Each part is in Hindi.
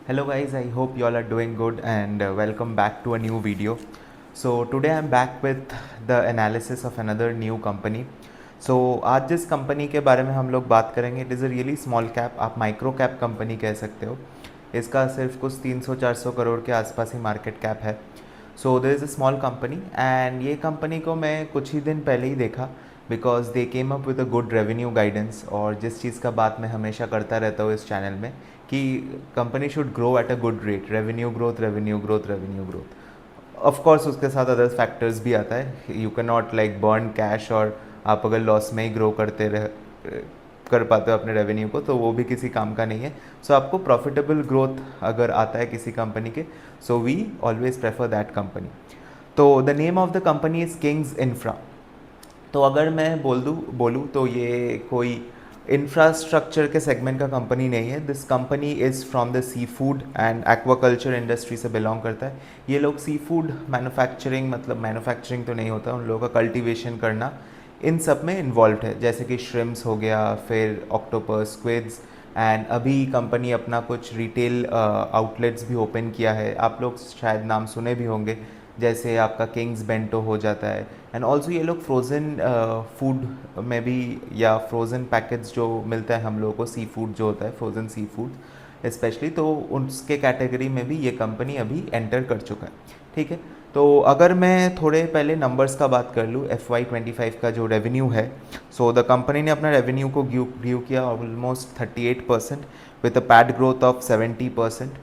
Hello guys, I hope you all are doing good and welcome back to a new video. So today I'm back with the analysis of another new company. So आज जिस कंपनी के बारे में हम लोग बात करेंगे it is a really small cap, आप माइक्रो कैप कंपनी कह सकते हो. इसका सिर्फ कुछ 300-400 करोड़ के आसपास ही मार्केट कैप है. So there is a small company and ये कंपनी को मैं कुछ ही दिन पहले ही देखा because they came up with a good revenue guidance. और जिस चीज़ का बात मैं हमेशा करता रहता हूँ इस चैनल में कि company should grow at a good rate, revenue growth revenue growth revenue growth. Of course उसके साथ अदर फैक्टर्स भी आता है. You can not like burn cash और आप अगर लॉस में ही ग्रो करते रह कर पाते हो अपने रेवेन्यू को तो वो भी किसी काम का नहीं है. सो आपको प्रॉफिटेबल ग्रोथ अगर आता है किसी कंपनी के, so we always prefer that company. तो the name of the company is Kings Infra. तो अगर मैं बोलूँ तो ये कोई इंफ्रास्ट्रक्चर के सेगमेंट का कंपनी नहीं है. This company is from the seafood and aquaculture industry से बिलोंग करता है. ये लोग सी फूड मैन्युफैक्चरिंग, मतलब मैन्युफैक्चरिंग तो नहीं होता, उन लोगों का कल्टीवेशन करना इन सब में इन्वॉल्व है. जैसे कि श्रिम्स हो गया, फिर ऑक्टोपस, स्क्विड्स. एंड अभी कंपनी अपना कुछ रिटेल आउटलेट्स भी ओपन किया है. आप लोग शायद नाम सुने भी होंगे, जैसे आपका किंग्स बेंटो हो जाता है. एंड ऑल्सो ये लोग फ्रोज़न फूड में भी, या फ्रोज़न पैकेट्स जो मिलता है हम लोगों को, सी फूड जो होता है, फ्रोज़न सी फूड स्पेशली, तो उसके कैटेगरी में भी ये कंपनी अभी एंटर कर चुका है. ठीक है. तो अगर मैं थोड़े पहले नंबर्स का बात कर लूँ, FY25 का जो रेवेन्यू है, सो द कंपनी ने अपना रेवेन्यू को ग्रू किया almost 38% with a PAT growth of 70%.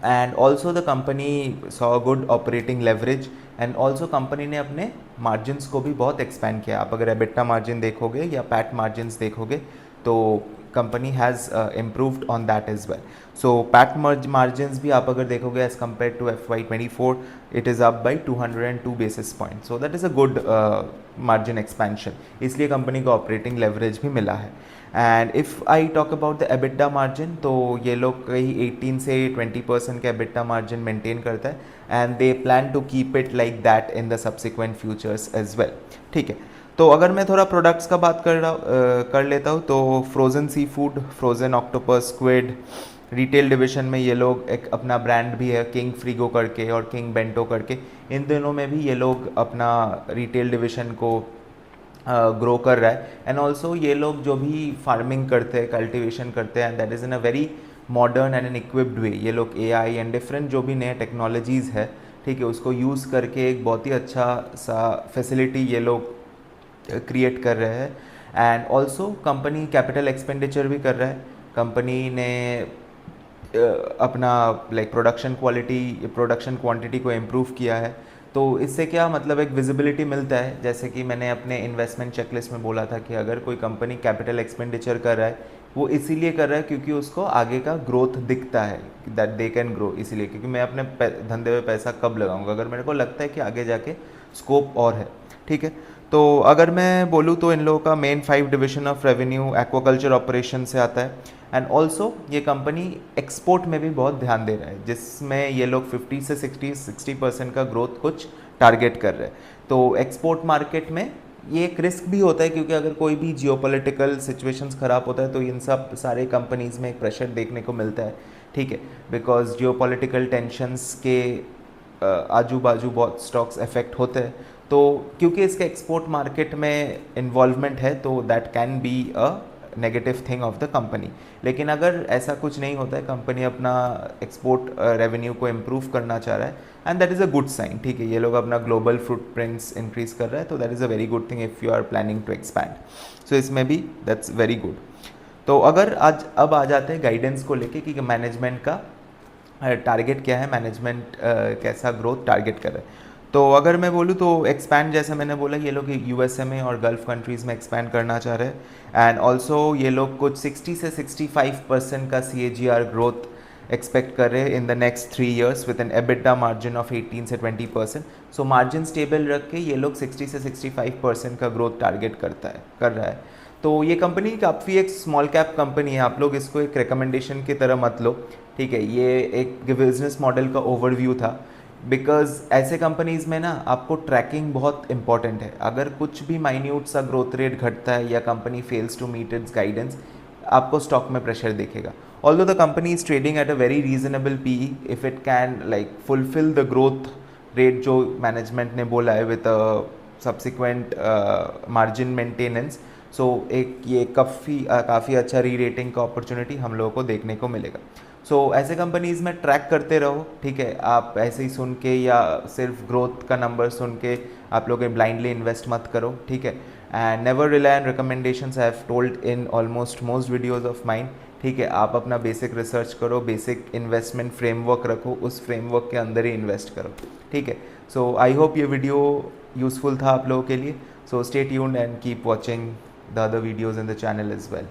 And also the company saw good operating leverage. And also company ने अपने मार्जिन्स को भी बहुत एक्सपैंड किया. आप अगर एबिटा मार्जिन देखोगे या पैट मार्जिन्स देखोगे तो company has improved on that as well. So PAT margins भी आप अगर देखोगे as compare to FY24, it is up by 202 basis points. So that is a good margin expansion. इसलिए कंपनी को ऑपरेटिंग लेवरेज भी मिला है. And if I talk about the EBITDA margin, तो ये लोग कहीं 18 से 20% का एबिटा मार्जिन मेंटेन करता है. And they plan to keep it like that in the subsequent futures as well. ठीक है. तो अगर मैं थोड़ा प्रोडक्ट्स का बात कर लेता हूँ, तो frozen seafood, frozen octopus, squid, retail division में ये लोग एक अपना ब्रांड भी है किंग फ्रीगो करके और किंग बेंटो करके. इन दोनों में भी ये लोग अपना रिटेल डिवीजन को ग्रो कर रहा है. एंड ऑल्सो ये लोग जो भी फार्मिंग करते हैं, कल्टिवेशन करते हैं, that is in a very modern and an equipped way. ये लोग AI एंड डिफरेंट जो भी नए टेक्नोलॉजीज़ है, ठीक है, उसको यूज़ करके एक बहुत ही अच्छा सा फैसिलिटी ये लोग क्रिएट कर रहे हैं. And also company capital expenditure भी कर रहा है. कंपनी ने अपना लाइक प्रोडक्शन क्वांटिटी को इम्प्रूव किया है. तो इससे क्या मतलब एक विजिबिलिटी मिलता है. जैसे कि मैंने अपने इन्वेस्टमेंट चेकलिस्ट में बोला था कि अगर कोई कंपनी कैपिटल एक्सपेंडिचर कर रहा है, वो इसीलिए कर रहा है क्योंकि उसको आगे का ग्रोथ दिखता है, दैट दे कैन ग्रो. इसीलिए क्योंकि मैं अपने धंधे में पैसा कब लगाऊंगा अगर मेरे को लगता है कि आगे जाके स्कोप और है. ठीक है. तो अगर मैं बोलूँ तो इन लोगों का main 5 division of revenue aquaculture operation से आता है. एंड ऑल्सो ये कंपनी एक्सपोर्ट में भी बहुत ध्यान दे रहा है, जिसमें ये लोग 50 से 60% का ग्रोथ कुछ टारगेट कर रहे हैं. तो एक्सपोर्ट मार्केट में ये एक रिस्क भी होता है क्योंकि अगर कोई भी जियोपॉलिटिकल सिचुएशंस ख़राब होता है तो इन सब सारे कंपनीज़ में एक प्रेशर देखने को मिलता है. ठीक है. बिकॉज जियोपॉलिटिकल टेंशंस के आजू बाजू बहुत स्टॉक्स अफेक्ट होते हैं. तो क्योंकि इसके एक्सपोर्ट मार्केट में इन्वॉल्वमेंट है तो that can be a negative thing of the company. लेकिन अगर ऐसा कुछ नहीं होता है, कंपनी अपना एक्सपोर्ट रेवेन्यू को इम्प्रूव करना चाह रहा है, and that is a good sign. ठीक है. ये लोग अपना ग्लोबल फुटप्रिंट्स इंक्रीज कर रहा है, तो that is a very good thing if you are planning to expand. So इसमें भी दैट्स वेरी गुड. तो अगर आज अब आ जाते हैं गाइडेंस को लेके कि मैनेजमेंट का टारगेट क्या है, मैनेजमेंट कैसा ग्रोथ टारगेट कर रहा है. तो अगर मैं बोलूँ तो एक्सपैंड, जैसे मैंने बोला, ये लोग USA में और गल्फ कंट्रीज़ में एक्सपैंड करना चाह रहे हैं. एंड ऑल्सो ये लोग कुछ 60 से 65% का CAGR ग्रोथ एक्सपेक्ट कर रहे हैं in the next 3 years with an EBITDA margin of 18 से 20%. सो मार्जिन स्टेबल रख के ये लोग 60 से 65% का ग्रोथ टारगेट कर रहा है. तो ये कंपनी काफ़ी एक स्मॉल कैप कंपनी है. आप लोग इसको एक रिकमेंडेशन की तरह मत लो. ठीक है. ये एक बिजनेस मॉडल का ओवरव्यू था. बिकॉज ऐसे कंपनीज़ में ना आपको ट्रैकिंग बहुत इंपॉर्टेंट है. अगर कुछ भी माइन्यूट सा ग्रोथ रेट घटता है या company fails to meet its guidance, आपको स्टॉक में प्रेशर दिखेगा. Although the company is trading at a very reasonable PE, if it can like fulfill the growth rate जो मैनेजमेंट ने बोला है with a subsequent margin maintenance, सो एक ये काफ़ी अच्छा री रेटिंग का अपॉर्चुनिटी हम लोगों को देखने को मिलेगा. सो ऐसे कंपनीज़ में ट्रैक करते रहो, ठीक है. आप ऐसे ही सुन के या सिर्फ ग्रोथ का नंबर सुन के आप लोग ब्लाइंडली इन्वेस्ट मत करो, ठीक है. And never rely on recommendations I have told in almost most videos of mind, ठीक है. आप अपना बेसिक रिसर्च करो, बेसिक इन्वेस्टमेंट फ्रेमवर्क रखो, उस फ्रेमवर्क के अंदर ही इन्वेस्ट करो, ठीक है. सो आई होप ये वीडियो यूज़फुल था आप लोगों के लिए. So stay tuned and keep watching the other videos in the channel as well.